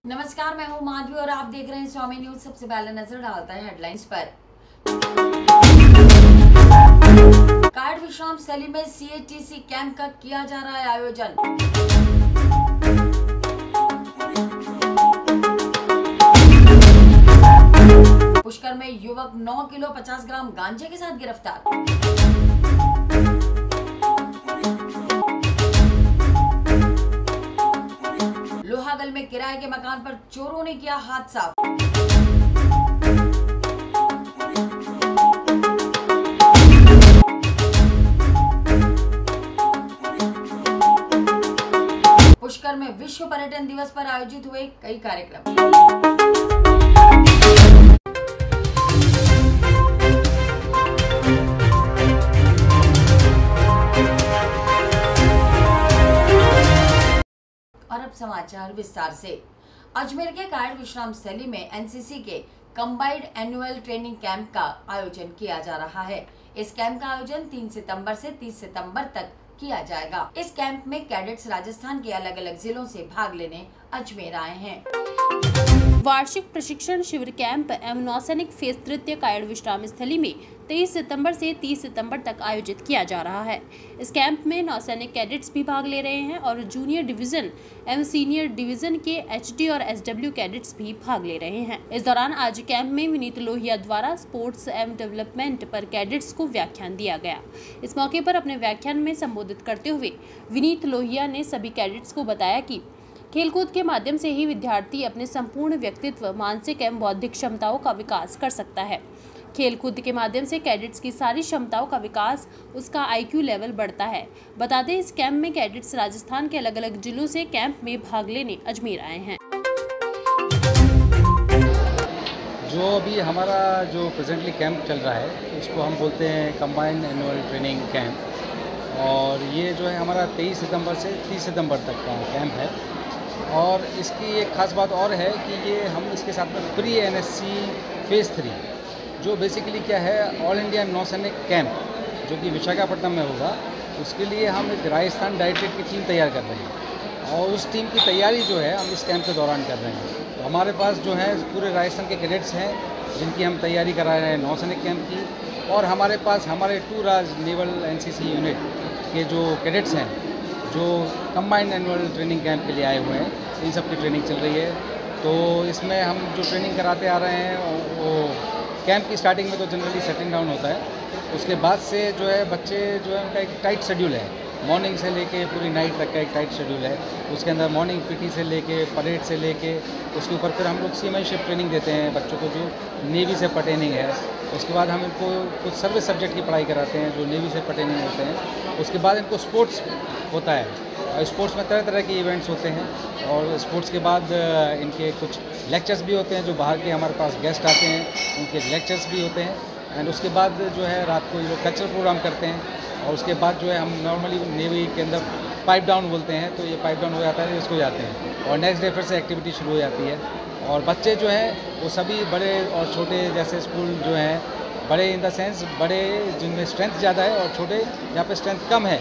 नमस्कार, मैं हूं माधवी और आप देख रहे हैं स्वामी न्यूज। सबसे पहले नजर डालता है हेडलाइंस पर। कार्ड विश्राम स्थली में CATC कैंप का किया जा रहा है आयोजन। पुष्कर में युवक 9 किलो 50 ग्राम गांजे के साथ गिरफ्तार। लोहागल में किराए के मकान पर चोरों ने किया हादसा। पुष्कर में विश्व पर्यटन दिवस पर आयोजित हुए कई कार्यक्रम। और अब समाचार विस्तार से। अजमेर के कार्ड विश्राम स्थली में NCC के कंबाइंड एनुअल ट्रेनिंग कैंप का आयोजन किया जा रहा है। इस कैंप का आयोजन 3 सितंबर से 30 सितंबर तक किया जाएगा। इस कैंप में कैडेट्स राजस्थान के अलग अलग जिलों से भाग लेने अजमेर आए हैं। वार्षिक प्रशिक्षण शिविर कैंप एवं नौसैनिक फेज तृतीय कार्ड विश्राम स्थली में 23 सितंबर से 30 सितंबर तक आयोजित किया जा रहा है। इस कैंप में नौसैनिक कैडेट्स भी भाग ले रहे हैं और जूनियर डिवीजन एवं सीनियर डिवीजन के HD और SW कैडेट्स भी भाग ले रहे हैं। इस दौरान आज कैंप में विनीत लोहिया द्वारा स्पोर्ट्स एवं डेवलपमेंट पर कैडेट्स को व्याख्यान दिया गया। इस मौके पर अपने व्याख्यान में संबोधित करते हुए विनीत लोहिया ने सभी कैडेट्स को बताया कि खेलकूद के माध्यम से ही विद्यार्थी अपने संपूर्ण व्यक्तित्व, मानसिक एवं बौद्धिक क्षमताओं का विकास कर सकता है। खेलकूद के माध्यम से कैडेट्स की सारी क्षमताओं का विकास, उसका IQ लेवल बढ़ता है। बता दें, इस कैंप में कैडेट्स राजस्थान के अलग अलग जिलों से कैंप में भाग लेने अजमेर आए हैं। जो अभी हमारा जो प्रेजेंटली कैंप चल रहा है, इसको हम बोलते हैं कंबाइंड एनुअल ट्रेनिंग कैंप, और ये जो है हमारा 23 सितंबर से 30 सितंबर तक का कैंप है। और इसकी एक ख़ास बात और है कि ये हम इसके साथ में प्री NSC फेज़ 3, जो बेसिकली क्या है, ऑल इंडिया नौसैनिक कैंप जो कि विशाखापट्टनम में होगा, उसके लिए हम एक राजस्थान डायरेक्टरेट की टीम तैयार कर रहे हैं और उस टीम की तैयारी जो है हम इस कैंप के दौरान कर रहे हैं। तो हमारे पास जो है पूरे राजस्थान के कैडेट्स हैं जिनकी हम तैयारी करा रहे हैं नौसैनिक कैंप की, और हमारे पास हमारे 2 राज नेवल NCC यूनिट के जो कैडेट्स हैं जो कंबाइंड एनुअल ट्रेनिंग कैंप के लिए आए हुए हैं, इन सब की ट्रेनिंग चल रही है। तो इसमें हम जो ट्रेनिंग कराते आ रहे हैं वो कैंप की स्टार्टिंग में तो जनरली सेटिंग डाउन होता है। उसके बाद से जो है बच्चे जो है उनका एक टाइट शेड्यूल है, मॉर्निंग से लेके पूरी नाइट तक का एक टाइट शेड्यूल है। उसके अंदर मॉर्निंग PT से लेके परेड से लेके उसके ऊपर फिर हम लोग सीएमआईशिप ट्रेनिंग देते हैं बच्चों को, जो नेवी से पर्टेनिंग है। उसके बाद हम इनको कुछ सर्विस सब्जेक्ट की पढ़ाई कराते हैं जो नेवी से पर्टेनिंग होते हैं। उसके बाद इनको स्पोर्ट्स होता है और स्पोर्ट्स में तरह तरह के इवेंट्स होते हैं, और स्पोर्ट्स के बाद इनके कुछ लेक्चर्स भी होते हैं, जो बाहर के हमारे पास गेस्ट आते हैं उनके लेक्चर्स भी होते हैं। एंड उसके बाद जो है रात को ये लोग कल्चरल प्रोग्राम करते हैं, और उसके बाद जो है हम नॉर्मली नेवी के अंदर पाइप डाउन बोलते हैं, तो ये पाइप डाउन हो जाता है, इसको जाते हैं और नेक्स्ट डे फिर से एक्टिविटी शुरू हो जाती है। और बच्चे जो हैं वो सभी बड़े और छोटे, जैसे स्कूल जो हैं बड़े इन द सेंस बड़े जिनमें स्ट्रेंथ ज़्यादा है और छोटे जहाँ पे स्ट्रेंथ कम है,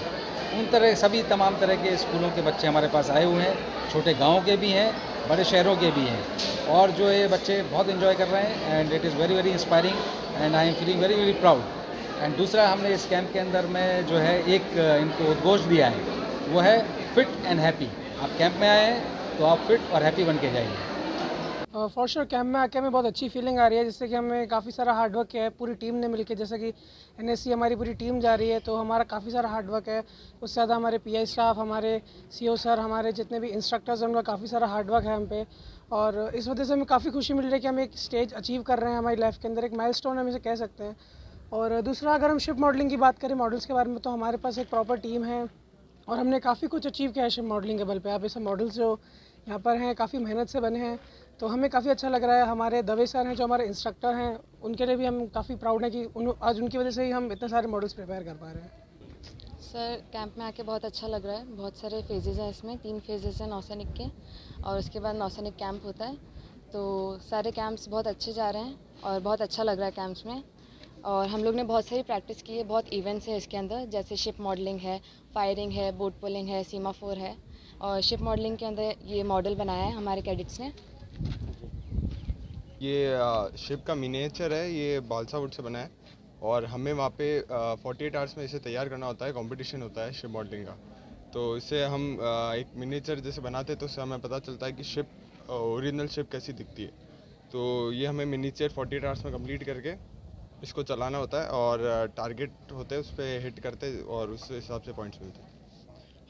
उन तरह सभी तमाम तरह के स्कूलों के बच्चे हमारे पास आए हुए हैं। छोटे गाँव के भी हैं, बड़े शहरों के भी हैं, और जो ये बच्चे बहुत इन्जॉय कर रहे हैं and it is very very inspiring and I am feeling very very proud. And दूसरा, हमने इस कैंप के अंदर में जो है एक इनको उद्घोष दिया है, वो है फिट एंड हैप्पी। आप कैंप में आए हैं तो आप फिट और हैप्पी बन के जाइए। फॉर श्योर कैंप में आके हमें बहुत अच्छी फीलिंग आ रही है, जिससे कि हमें काफ़ी सारा हार्डवर्क किया है पूरी टीम ने मिलकर। जैसे कि NSC हमारी पूरी टीम जा रही है तो हमारा काफ़ी सारा हार्डवर्क है। उससे ज़्यादा हमारे PI स्टाफ, हमारे CO सर, हमारे जितने भी इंस्ट्रक्टर्स हैं उनका काफ़ी सारा हार्डवर्क है हम पे, और इस वजह से हमें काफ़ी खुशी मिल रही है कि हम एक स्टेज अचीव कर रहे हैं हमारी लाइफ के अंदर, एक माइलस्टोन हम इसे कह सकते हैं। और दूसरा, अगर हम शिप मॉडलिंग की बात करें, मॉडल्स के बारे में, तो हमारे पास एक प्रॉपर टीम है और हमने काफ़ी कुछ अचीव किया है शिप मॉडलिंग के बल पे। आप ये सब मॉडल्स जो यहाँ पर हैं काफ़ी मेहनत से बने हैं, तो हमें काफ़ी अच्छा लग रहा है। हमारे दवे सर हैं जो हमारे इंस्ट्रक्टर हैं, उनके लिए भी हम काफ़ी प्राउड हैं कि आज उनकी वजह से ही हम इतने सारे मॉडल्स प्रिपेयर कर पा रहे हैं। सर, कैंप में आके बहुत अच्छा लग रहा है। बहुत सारे फेजेज़ हैं इसमें, 3 फेजेज़ हैं नौसैनिक के, और उसके बाद नौसैनिक कैंप होता है। तो सारे कैंप्स बहुत अच्छे जा रहे हैं और बहुत अच्छा लग रहा है कैंप्स में। और हम लोग ने बहुत सारी प्रैक्टिस की है, बहुत इवेंट्स है इसके अंदर, जैसे शिप मॉडलिंग है, फायरिंग है, बोट पुलिंग है, सीमाफोर है। और शिप मॉडलिंग के अंदर ये मॉडल बनाया है हमारे कैडेट्स ने, ये शिप का मिनिएचर है, ये बालसा वुड से बना है और हमें वहाँ पे 48 आवर्स में इसे तैयार करना होता है। कंपटीशन होता है शिप मॉडलिंग का, तो इससे हम एक मिनिएचर जैसे बनाते हैं तो उससे हमें पता चलता है कि शिप ओरिजिनल शिप कैसी दिखती है। तो ये हमें मिनिएचर 48 आवर्स में कंप्लीट करके इसको चलाना होता है और टारगेट होते हैं उस पर हिट करते हैं और उस हिसाब से पॉइंट्स मिलते हैं।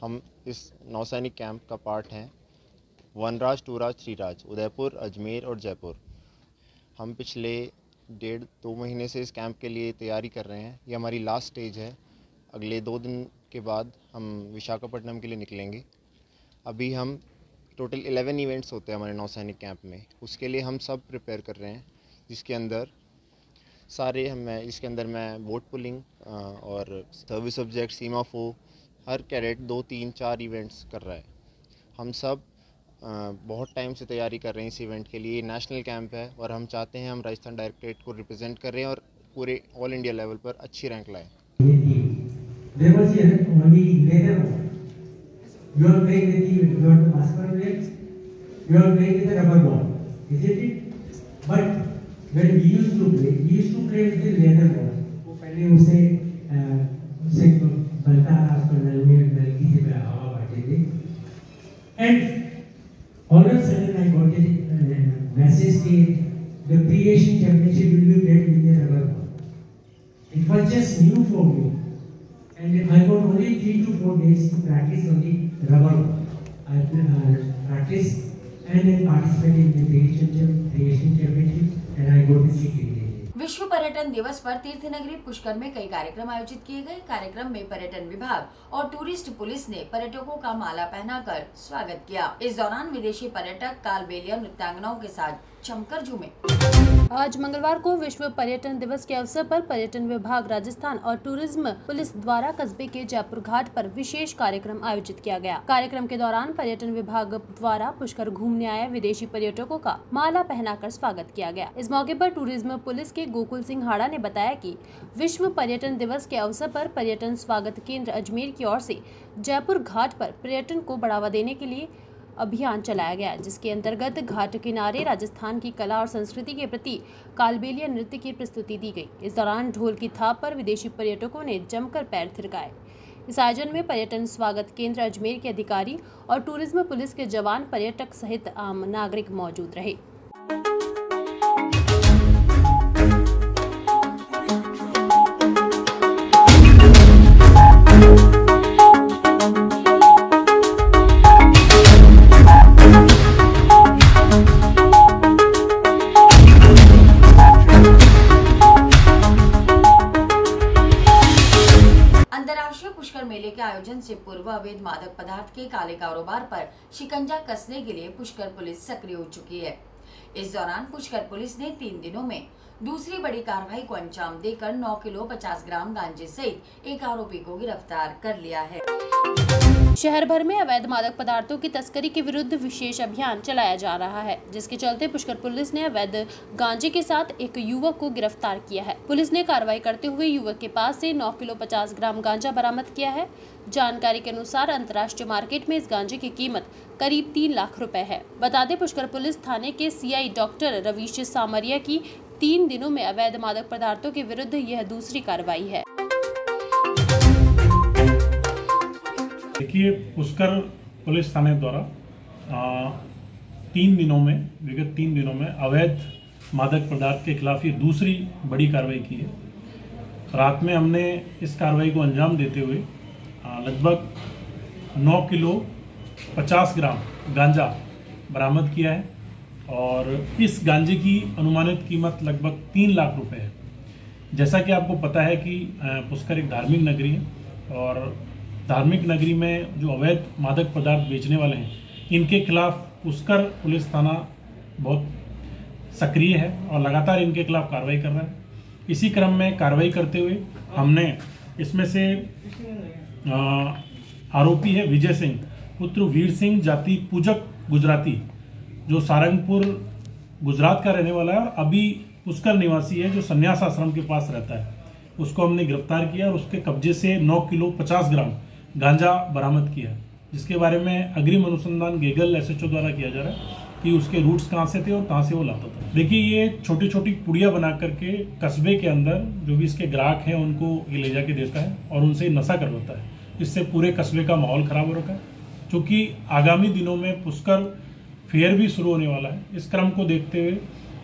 हम इस नौसैनिक कैंप का पार्ट हैं वनराज, टूराज, थ्रीराज, उदयपुर, अजमेर और जयपुर। हम पिछले 1.5-2 महीने से इस कैंप के लिए तैयारी कर रहे हैं। ये हमारी लास्ट स्टेज है। अगले 2 दिन के बाद हम विशाखापट्टनम के लिए निकलेंगे। अभी हम टोटल 11 इवेंट्स होते हैं हमारे नौसैनिक कैंप में, उसके लिए हम सब प्रिपेयर कर रहे हैं, जिसके अंदर मैं बोट पुलिंग और सर्विस ऑब्जेक्ट, सीमाफो, हर कैडेट 2, 3, 4 इवेंट्स कर रहा है। हम सब बहुत टाइम से तैयारी कर रहे हैं इस इवेंट के लिए। नेशनल कैंप है और हम चाहते हैं हम राजस्थान डायरेक्टरेट को रिप्रेजेंट कर रहे हैं और पूरे ऑल इंडिया लेवल पर अच्छी रैंक लाएं। All of a sudden, I got a message that the pre-Asian championship will be played with the rubber ball. It was just new for me, and I got only 3 to 4 days to practice on the rubber ball. I practiced and then participated in the pre-Asian championship, and I got the second. विश्व पर्यटन दिवस पर तीर्थ नगरी पुष्कर में कई कार्यक्रम आयोजित किए गए। कार्यक्रम में पर्यटन विभाग और टूरिस्ट पुलिस ने पर्यटकों का माला पहनाकर स्वागत किया। इस दौरान विदेशी पर्यटक कालबेलिया नृत्यांगनाओं के साथ जमकर झूमे। आज मंगलवार को विश्व पर्यटन दिवस के अवसर पर पर्यटन विभाग राजस्थान और टूरिज्म पुलिस द्वारा कस्बे के जयपुर घाट पर विशेष कार्यक्रम आयोजित किया गया। कार्यक्रम के दौरान पर्यटन विभाग द्वारा पुष्कर घूमने आए विदेशी पर्यटकों का माला पहनाकर स्वागत किया गया। इस मौके पर टूरिज्म पुलिस के गोकुल सिंह हाड़ा ने बताया कि विश्व पर्यटन दिवस के अवसर पर पर्यटन स्वागत केंद्र अजमेर की ओर से जयपुर घाट पर पर्यटन को बढ़ावा देने के लिए अभियान चलाया गया, जिसके अंतर्गत घाट किनारे राजस्थान की कला और संस्कृति के प्रति कालबेलिया नृत्य की प्रस्तुति दी गई। इस दौरान ढोल की थाप पर विदेशी पर्यटकों ने जमकर पैर थिरकाए। इस आयोजन में पर्यटन स्वागत केंद्र अजमेर के अधिकारी और टूरिज्म पुलिस के जवान, पर्यटक सहित आम नागरिक मौजूद रहे। अंतर्राष्ट्रीय पुष्कर मेले के आयोजन से पूर्व अवैध मादक पदार्थ के काले कारोबार पर शिकंजा कसने के लिए पुष्कर पुलिस सक्रिय हो चुकी है। इस दौरान पुष्कर पुलिस ने 3 दिनों में दूसरी बड़ी कार्रवाई को अंजाम देकर 9 किलो 50 ग्राम गांजे सहित एक आरोपी को गिरफ्तार कर लिया है। शहर भर में अवैध मादक पदार्थों की तस्करी के विरुद्ध विशेष अभियान चलाया जा रहा है, जिसके चलते पुष्कर पुलिस ने अवैध गांजे के साथ एक युवक को गिरफ्तार किया है। पुलिस ने कार्रवाई करते हुए युवक के पास से 9 किलो 50 ग्राम गांजा बरामद किया है। जानकारी के अनुसार अंतर्राष्ट्रीय मार्केट में इस गांजे की कीमत करीब 3 लाख रुपए है। बता दें, पुष्कर पुलिस थाने के सीआई डॉक्टर रवीश सामरिया की 3 दिनों में अवैध मादक पदार्थों के विरुद्ध यह दूसरी कार्रवाई है। देखिए, पुष्कर पुलिस थाने द्वारा 3 दिनों में अवैध मादक पदार्थ के खिलाफ ये दूसरी बड़ी कार्रवाई की है। रात में हमने इस कार्रवाई को अंजाम देते हुए लगभग 9 किलो 50 ग्राम गांजा बरामद किया है और इस गांजे की अनुमानित कीमत लगभग 3 लाख रुपए है। जैसा कि आपको पता है कि पुष्कर एक धार्मिक नगरी है और धार्मिक नगरी में जो अवैध मादक पदार्थ बेचने वाले हैं, इनके खिलाफ पुष्कर पुलिस थाना बहुत सक्रिय है और लगातार इनके खिलाफ कार्रवाई कर रहा है। इसी क्रम में कार्रवाई करते हुए हमने इसमें से आरोपी है विजय सिंह पुत्र वीर सिंह, जाति पूजक गुजराती, जो सारंगपुर गुजरात का रहने वाला है और अभी पुष्कर निवासी है, जो संन्यास आश्रम के पास रहता है। उसको हमने गिरफ्तार किया और उसके कब्जे से 9 किलो 50 ग्राम गांजा बरामद किया, जिसके बारे में अग्रिम अनुसंधान गेगल एसएचओ द्वारा किया जा रहा है कि उसके रूट्स कहाँ से थे और कहाँ से वो लाता था। देखिए, ये छोटी छोटी पुड़िया बना करके कस्बे के अंदर जो भी इसके ग्राहक हैं उनको ये ले जाके देता है और उनसे नशा करवाता है। इससे पूरे कस्बे का माहौल खराब हो रखा है। क्योंकि आगामी दिनों में पुष्कर फेयर भी शुरू होने वाला है। इस क्रम को देखते हुए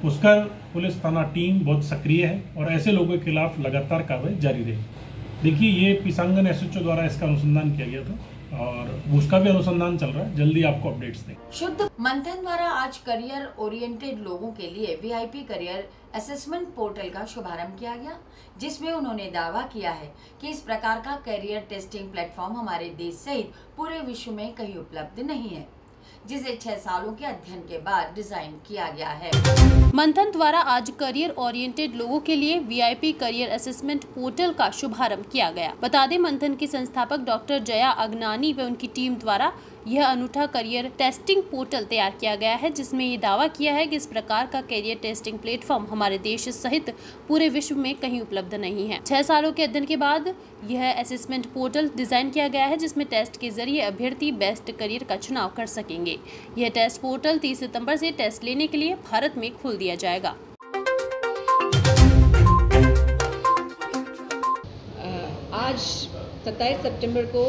पुष्कर पुलिस थाना टीम बहुत सक्रिय है और ऐसे लोगों के खिलाफ लगातार कार्रवाई जारी रहेगी। देखिए, ये पिसांगन एसएचओ द्वारा इसका अनुसंधान किया गया था और उसका भी अनुसंधान चल रहा है। जल्दी आपको अपडेट्स दें। शुद्ध मंथन द्वारा आज करियर ओरिएंटेड लोगों के लिए वीआईपी करियर असेसमेंट पोर्टल का शुभारंभ किया गया, जिसमें उन्होंने दावा किया है कि इस प्रकार का करियर टेस्टिंग प्लेटफॉर्म हमारे देश सहित पूरे विश्व में कहीं उपलब्ध नहीं है, जिसे 6 सालों के अध्ययन के बाद डिजाइन किया गया है। मंथन द्वारा आज करियर ओरिएंटेड लोगों के लिए वीआईपी करियर असेसमेंट पोर्टल का शुभारंभ किया गया। बता दें, मंथन की संस्थापक डॉक्टर जया अगनानी व उनकी टीम द्वारा यह अनूठा करियर टेस्टिंग पोर्टल तैयार किया गया है, जिसमें ये दावा किया है कि इस प्रकार का करियर टेस्टिंग प्लेटफॉर्म हमारे देश सहित पूरे विश्व में कहीं उपलब्ध नहीं है। 6 सालों के अध्ययन के बाद यह असेसमेंट पोर्टल डिजाइन किया गया है, जिसमें टेस्ट के जरिए अभ्यर्थी बेस्ट करियर का चुनाव कर सकेंगे। यह टेस्ट पोर्टल 30 सितंबर से टेस्ट लेने के लिए भारत में खोल दिया जाएगा। आज 27 सितंबर को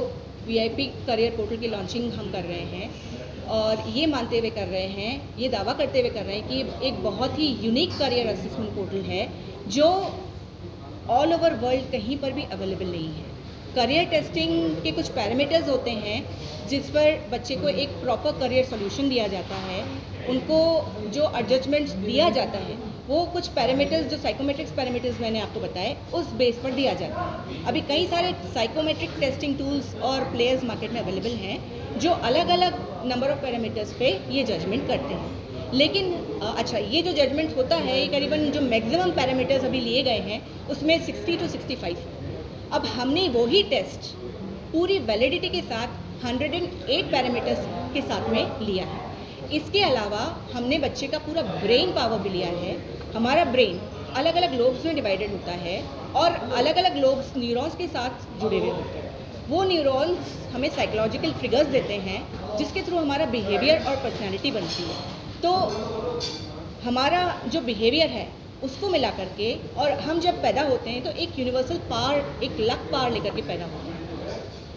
वीआईपी करियर पोर्टल की लॉन्चिंग हम कर रहे हैं और ये मानते हुए कर रहे हैं, ये दावा करते हुए कर रहे हैं कि एक बहुत ही यूनिक करियर असेसमेंट पोर्टल है जो ऑल ओवर वर्ल्ड कहीं पर भी अवेलेबल नहीं है। करियर टेस्टिंग के कुछ पैरामीटर्स होते हैं जिस पर बच्चे को एक प्रॉपर करियर सॉल्यूशन दिया जाता है। उनको जो एडजस्टमेंट्स दिया जाता है वो कुछ पैरामीटर्स, जो साइकोमेट्रिक्स पैरामीटर्स मैंने आपको बताए, उस बेस पर दिया जाता है। अभी कई सारे साइकोमेट्रिक टेस्टिंग टूल्स और प्लेयर्स मार्केट में अवेलेबल हैं जो अलग अलग नंबर ऑफ पैरामीटर्स पे ये जजमेंट करते हैं। लेकिन अच्छा, ये जो जजमेंट होता है ये करीबन जो मैक्सिमम पैरामीटर्स अभी लिए गए हैं उसमें 60 to 65। अब हमने वही टेस्ट पूरी वैलिडिटी के साथ 108 पैरामीटर्स के साथ में लिया है। इसके अलावा हमने बच्चे का पूरा ब्रेन पावर भी लिया है। हमारा ब्रेन अलग अलग लोब्स में डिवाइडेड होता है और अलग अलग लोब्स न्यूरॉन्स के साथ जुड़े हुए होते हैं। वो न्यूरॉन्स हमें साइकोलॉजिकल ट्रिगर्स देते हैं जिसके थ्रू हमारा बिहेवियर और पर्सनैलिटी बनती है। तो हमारा जो बिहेवियर है उसको मिला करके, और हम जब पैदा होते हैं तो एक यूनिवर्सल पावर, एक लक पावर लेकर के पैदा होते हैं,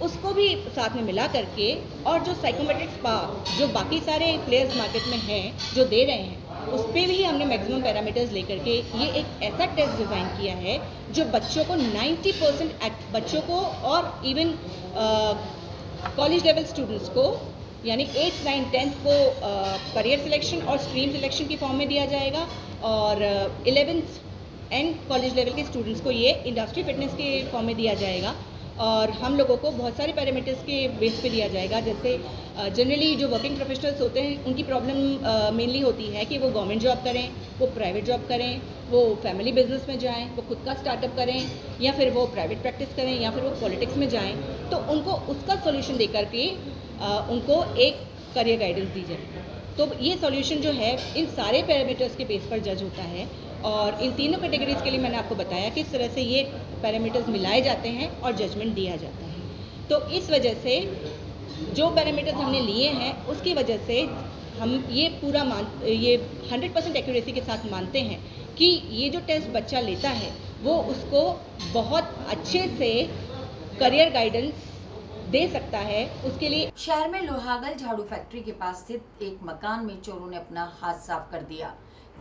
उसको भी साथ में मिला करके, और जो साइकोमेट्रिक्स पावर जो बाकी सारे प्लेयर्स मार्केट में हैं जो दे रहे हैं, उस पर भी हमने मैक्सिमम पैरामीटर्स लेकर के ये एक ऐसा टेस्ट डिज़ाइन किया है जो बच्चों को 90% बच्चों को और इवन कॉलेज लेवल स्टूडेंट्स को, यानी 8th, 9th, 10th को करियर सिलेक्शन और स्ट्रीम सिलेक्शन की फॉर्म में दिया जाएगा, और 11th एंड कॉलेज लेवल के स्टूडेंट्स को ये इंडस्ट्री फिटनेस के फॉर्म में दिया जाएगा। और हम लोगों को बहुत सारे पैरामीटर्स के बेस पे दिया जाएगा। जैसे जनरली जो वर्किंग प्रोफेशनल्स होते हैं उनकी प्रॉब्लम मेनली होती है कि वो गवर्नमेंट जॉब करें, वो प्राइवेट जॉब करें, वो फैमिली बिजनेस में जाएं, वो खुद का स्टार्टअप करें, या फिर वो प्राइवेट प्रैक्टिस करें, या फिर वो पॉलिटिक्स में जाएं। तो उनको उसका सॉल्यूशन दे करके उनको एक करियर गाइडेंस दी जाए। तो ये सॉल्यूशन जो है इन सारे पैरामीटर्स के बेस पर जज होता है, और इन तीनों कैटेगरीज के लिए मैंने आपको बताया किस तरह से ये पैरामीटर्स मिलाए जाते हैं और जजमेंट दिया जाता है। तो इस वजह से जो पैरामीटर्स हमने लिए हैं उसकी वजह से हम ये पूरा ये 100% एक्यूरेसी के साथ मानते हैं कि ये जो टेस्ट बच्चा लेता है वो उसको बहुत अच्छे से करियर गाइडेंस दे सकता है। उसके लिए शहर में लोहागल झाड़ू फैक्ट्री के पास स्थित एक मकान में चोरों ने अपना हाथ साफ कर दिया।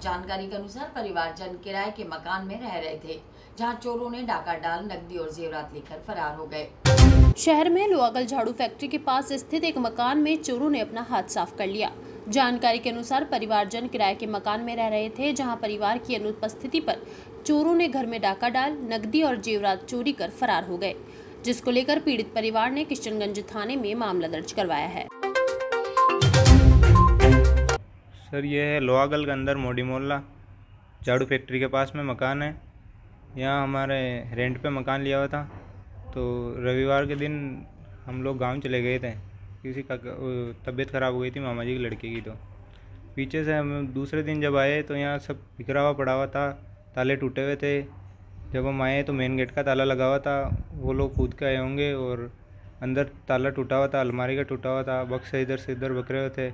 जानकारी के अनुसार परिवारजन किराए के मकान में रह रहे थे, जहां चोरों ने डाका डाल नकदी और जेवरात लेकर फरार हो गए। शहर में लोहागल झाड़ू फैक्ट्री के पास स्थित एक मकान में चोरों ने अपना हाथ साफ कर लिया। जानकारी के अनुसार परिवारजन किराए के मकान में रह रहे थे, जहां परिवार की अनुपस्थिति पर चोरों ने घर में डाका डाल नकदी और जेवरात चोरी कर फरार हो गए, जिसको लेकर पीड़ित परिवार ने किशनगंज थाने में मामला दर्ज करवाया है। सर, ये है लोहागल के अंदर मोडी मोहल्ला झाड़ू फैक्ट्री के पास में मकान है। यहाँ हमारे रेंट पे मकान लिया हुआ था। तो रविवार के दिन हम लोग गांव चले गए थे, किसी का तबीयत ख़राब हो गई थी मामा जी की लड़के की। तो पीछे से हम दूसरे दिन जब आए तो यहाँ सब बिखरा हुआ पड़ा हुआ था, ताले टूटे हुए थे। जब हम आए तो मेन गेट का ताला लगा हुआ था, वो लोग कूद के आए होंगे, और अंदर ताला टूटा हुआ था, अलमारी का टूटा हुआ था, बक्से इधर से इधर बकरे हुए थे,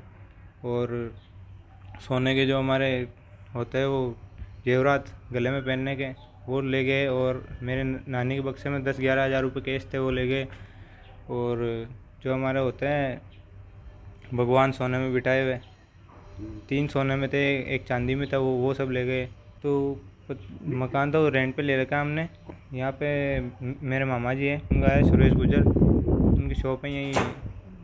और सोने के जो हमारे होते हैं वो जेवरात गले में पहनने के वो ले गए, और मेरे नानी के बक्से में 10-11 हज़ार रुपये कैश थे वो ले गए, और जो हमारे होते हैं भगवान सोने में बिठाए हुए 3 सोने में थे, 1 चांदी में था, वो सब ले गए। तो मकान तो रेंट पे ले रखा है हमने। यहाँ पे मेरे मामा जी हैं, उनका है सुरेश गुजर, उनकी शॉप है यहीं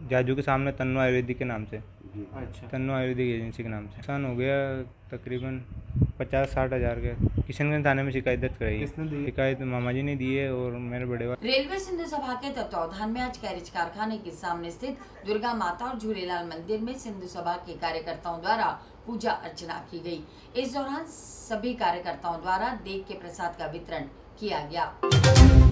जाजू के सामने तन्नू आयुर्वेदिक के नाम से। अच्छा। तन्नू आयुर्वेदिक एजेंसी के नाम से नुकसान हो गया तकरीबन 50-60 हज़ार के। किशनगंज थाने में शिकायत दर्ज कराई है। शिकायत मामा जी ने दी है और मेरे बड़े भाई। रेलवे सिंधु सभा के तत्वावधान में आज कैरेज कारखाने के सामने स्थित दुर्गा माता और झूलेलाल मंदिर में सिंधु सभा के कार्यकर्ताओं द्वारा पूजा अर्चना की गई। इस दौरान सभी कार्यकर्ताओं द्वारा देग के प्रसाद का वितरण किया गया।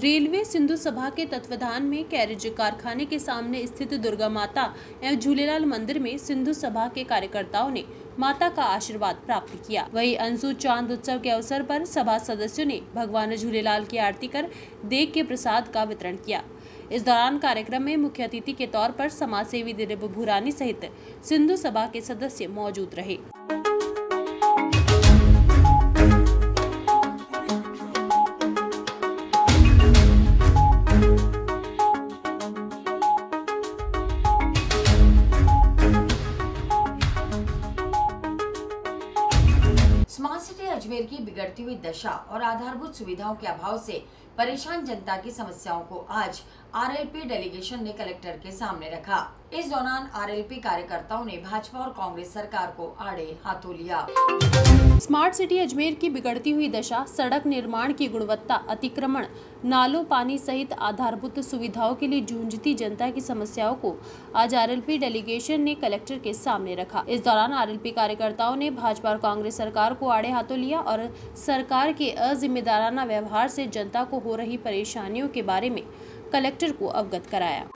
रेलवे सिंधु सभा के तत्वावधान में कैरेज कारखाने के सामने स्थित दुर्गा माता एवं झूलेलाल मंदिर में सिंधु सभा के कार्यकर्ताओं ने माता का आशीर्वाद प्राप्त किया। वहीं अंशु चांद उत्सव के अवसर पर सभा सदस्यों ने भगवान झूलेलाल की आरती कर देग के प्रसाद का वितरण किया। इस दौरान कार्यक्रम में मुख्य अतिथि के तौर पर समाज सेवी दिलीप भूरानी सहित सिंधु सभा के सदस्य मौजूद रहे। स्मार्ट सिटी अजमेर की बिगड़ती हुई दशा और आधारभूत सुविधाओं के अभाव से परेशान जनता की समस्याओं को आज आरएलपी डेलीगेशन ने कलेक्टर के सामने रखा। इस दौरान आरएलपी कार्यकर्ताओं ने भाजपा और कांग्रेस सरकार को आड़े हाथों लिया। स्मार्ट सिटी अजमेर की बिगड़ती हुई दशा, सड़क निर्माण की गुणवत्ता, अतिक्रमण, नालों, पानी सहित आधारभूत सुविधाओं के लिए जूझती जनता की समस्याओं को आज आरएलपी डेलीगेशन ने कलेक्टर के सामने रखा। इस दौरान आरएलपी कार्यकर्ताओं ने भाजपा और कांग्रेस सरकार को आड़े हाथों लिया और सरकार के अजिम्मेदाराना व्यवहार से जनता को हो रही परेशानियों के बारे में कलेक्टर को अवगत कराया।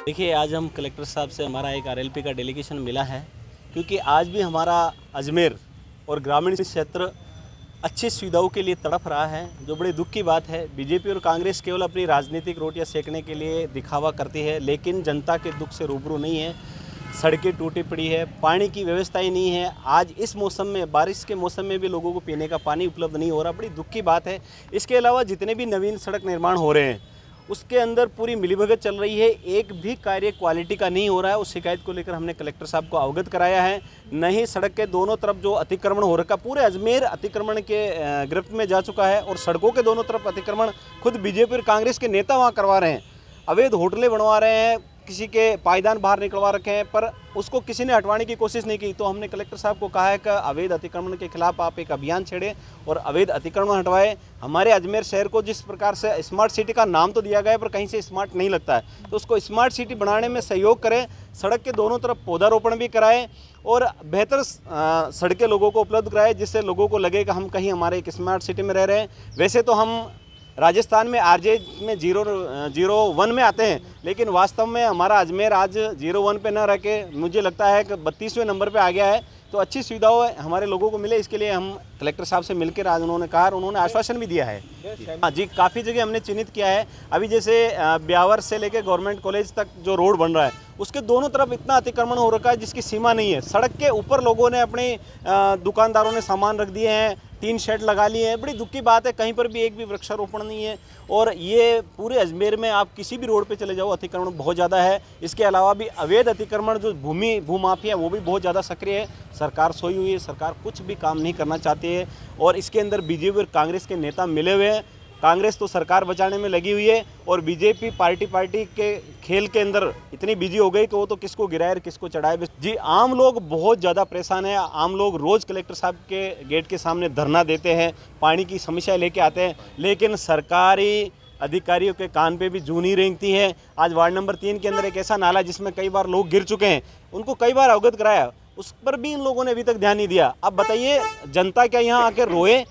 देखिए, आज हम कलेक्टर साहब से हमारा एक आरएलपी का डेलीगेशन मिला है, क्योंकि आज भी हमारा अजमेर और ग्रामीण क्षेत्र अच्छी सुविधाओं के लिए तड़प रहा है, जो बड़े दुख की बात है। बीजेपी और कांग्रेस केवल अपनी राजनीतिक रोटियां सेकने के लिए दिखावा करती है, लेकिन जनता के दुख से रूबरू नहीं है। सड़कें टूटी पड़ी है, पानी की व्यवस्था ही नहीं है। आज इस मौसम में, बारिश के मौसम में भी लोगों को पीने का पानी उपलब्ध नहीं हो रहा, बड़ी दुख की बात है। इसके अलावा जितने भी नवीन सड़क निर्माण हो रहे हैं उसके अंदर पूरी मिलीभगत चल रही है, एक भी कार्य क्वालिटी का नहीं हो रहा है। उस शिकायत को लेकर हमने कलेक्टर साहब को अवगत कराया है। नहीं, सड़क के दोनों तरफ जो अतिक्रमण हो रखा, पूरे अजमेर अतिक्रमण के गिरफ्त में जा चुका है, और सड़कों के दोनों तरफ अतिक्रमण खुद बीजेपी और कांग्रेस के नेता वहाँ करवा रहे हैं। अवैध होटलें बनवा रहे हैं, किसी के पायदान बाहर निकलवा रखे हैं, पर उसको किसी ने हटवाने की कोशिश नहीं की। तो हमने कलेक्टर साहब को कहा है कि अवैध अतिक्रमण के खिलाफ आप एक अभियान छेड़ें और अवैध अतिक्रमण हटवाएं। हमारे अजमेर शहर को जिस प्रकार से स्मार्ट सिटी का नाम तो दिया गया है, पर कहीं से स्मार्ट नहीं लगता है, तो उसको स्मार्ट सिटी बनाने में सहयोग करें। सड़क के दोनों तरफ पौधारोपण भी कराएं और बेहतर सड़कें लोगों को उपलब्ध कराएं, जिससे लोगों को लगे कि हम कहीं हमारे एक स्मार्ट सिटी में रह रहे हैं। वैसे तो हम राजस्थान में आरजे में 0-1 में आते हैं, लेकिन वास्तव में हमारा अजमेर आज 0-1 पे न रह के मुझे लगता है कि 32वें नंबर पे आ गया है। तो अच्छी सुविधाएं हमारे लोगों को मिले, इसके लिए हम कलेक्टर साहब से मिलकर आज उन्होंने कहा और उन्होंने आश्वासन भी दिया है। हाँ जी, काफ़ी जगह हमने चिन्हित किया है। अभी जैसे ब्यावर से लेकर गवर्नमेंट कॉलेज तक जो रोड बन रहा है, उसके दोनों तरफ इतना अतिक्रमण हो रखा है जिसकी सीमा नहीं है। सड़क के ऊपर लोगों ने अपने दुकानदारों ने सामान रख दिए हैं, 3 शेड लगा लिए हैं। बड़ी दुख की बात है, कहीं पर भी एक भी वृक्षारोपण नहीं है। और ये पूरे अजमेर में आप किसी भी रोड पे चले जाओ, अतिक्रमण बहुत ज़्यादा है। इसके अलावा भी अवैध अतिक्रमण, जो भूमाफिया, वो भी बहुत ज़्यादा सक्रिय है। सरकार सोई हुई है, सरकार कुछ भी काम नहीं करना चाहती है, और इसके अंदर बीजेपी और कांग्रेस के नेता मिले हुए हैं। कांग्रेस तो सरकार बचाने में लगी हुई है, और बीजेपी पार्टी के खेल के अंदर इतनी बिजी हो गई कि वो तो किसको गिराए और किसको चढ़ाए। जी, आम लोग बहुत ज़्यादा परेशान हैं। आम लोग रोज़ कलेक्टर साहब के गेट के सामने धरना देते हैं, पानी की समस्या लेके आते हैं, लेकिन सरकारी अधिकारियों के कान पे भी जूं नहीं रेंगती है। आज वार्ड नंबर 3 के अंदर एक ऐसा नाला जिसमें कई बार लोग गिर चुके हैं, उनको कई बार अवगत कराया, उस पर भी इन लोगों ने अभी तक ध्यान नहीं दिया। अब बताइए, जनता क्या यहाँ आकर रोए?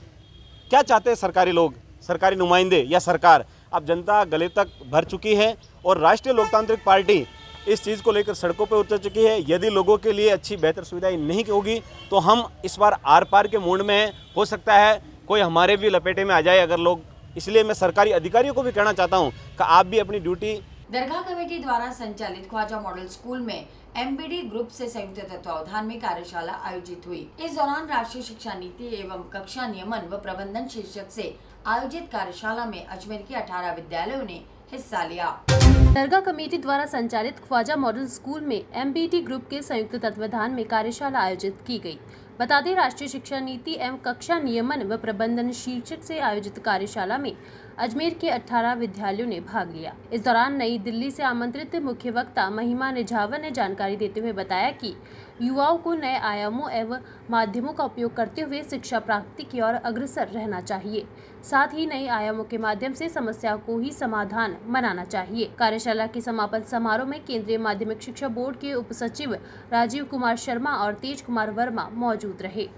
क्या चाहते हैं सरकारी लोग, सरकारी नुमाइंदे या सरकार? अब जनता गले तक भर चुकी है, और राष्ट्रीय लोकतांत्रिक पार्टी इस चीज़ को लेकर सड़कों पर उतर चुकी है। यदि लोगों के लिए अच्छी बेहतर सुविधाएं नहीं होगी तो हम इस बार आर पार के मोड में हैं। हो सकता है कोई हमारे भी लपेटे में आ जाए अगर लोग। इसलिए मैं सरकारी अधिकारियों को भी कहना चाहता हूं कि आप भी अपनी ड्यूटी दरगाह कमेटी द्वारा संचालित ख्वाजा मॉडल स्कूल में MBD ग्रुप से संयुक्त तत्वावधान में कार्यशाला आयोजित हुई। इस दौरान राष्ट्रीय शिक्षा नीति एवं कक्षा नियमन व प्रबंधन शीर्षक से आयोजित कार्यशाला में अजमेर के 18 विद्यालयों ने हिस्सा लिया। दरगाह कमेटी द्वारा संचालित ख्वाजा मॉडल स्कूल में MBD ग्रुप के संयुक्त तत्वावधान में कार्यशाला आयोजित की गई। बता दें, राष्ट्रीय शिक्षा नीति एवं कक्षा नियमन व प्रबंधन शीर्षक से आयोजित कार्यशाला में अजमेर के 18 विद्यालयों ने भाग लिया। इस दौरान नई दिल्ली से आमंत्रित मुख्य वक्ता महिमा निझावर ने जानकारी देते हुए बताया कि युवाओं को नए आयामों एवं माध्यमों का उपयोग करते हुए शिक्षा प्राप्ति की ओर अग्रसर रहना चाहिए। साथ ही नए आयामों के माध्यम से समस्या को ही समाधान बनाना चाहिए। कार्यशाला के समापन समारोह में केंद्रीय माध्यमिक शिक्षा बोर्ड के उप सचिव राजीव कुमार शर्मा और तेज कुमार वर्मा मौजूद रहे।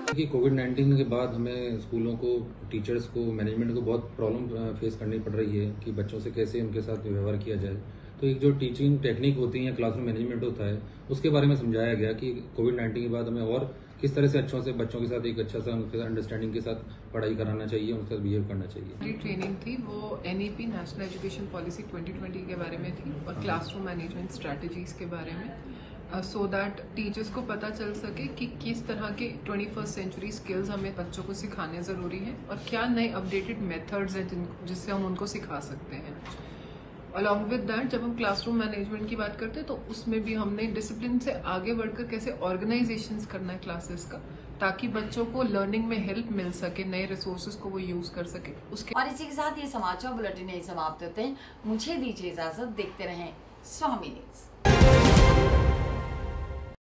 कि कोविड-19 के बाद हमें स्कूलों को, टीचर्स को, मैनेजमेंट को बहुत प्रॉब्लम फेस करनी पड़ रही है कि बच्चों से कैसे उनके साथ व्यवहार किया जाए। तो एक जो टीचिंग टेक्निक होती है, क्लासरूम मैनेजमेंट होता है, उसके बारे में समझाया गया कि कोविड-19 के बाद हमें और किस तरह से अच्छों से बच्चों के साथ एक अच्छा सा उनके अंडरस्टैंडिंग के साथ पढ़ाई कराना चाहिए, उनके साथ बिहेव करना चाहिए। ट्रेनिंग थी वो NEP नेशनल एजुकेशन पॉलिसी 2020 के बारे में थी और क्लासरूम मैनेजमेंट स्ट्रैटेजीज के बारे में, सो दैट टीचर्स को पता चल सके कि किस तरह के 21st सेंचुरी स्किल्स हमें बच्चों को सिखाने ज़रूरी है और क्या नए अपडेटेड मेथड्स हैं जिससे हम उनको सिखा सकते हैं। अलॉन्ग विद दैट, जब हम क्लासरूम मैनेजमेंट की बात करते हैं तो उसमें भी हमने डिसिप्लिन से आगे बढ़कर कैसे ऑर्गेनाइजेशंस करना है क्लासेस का, ताकि बच्चों को लर्निंग में हेल्प मिल सके, नए रिसोर्सेज को वो यूज कर सके। और इसी के साथ ये समाचार बुलेटिन यही समाप्त होते हैं। मुझे दीजिए इजाजत, देखते रहें स्वामी न्यूज़।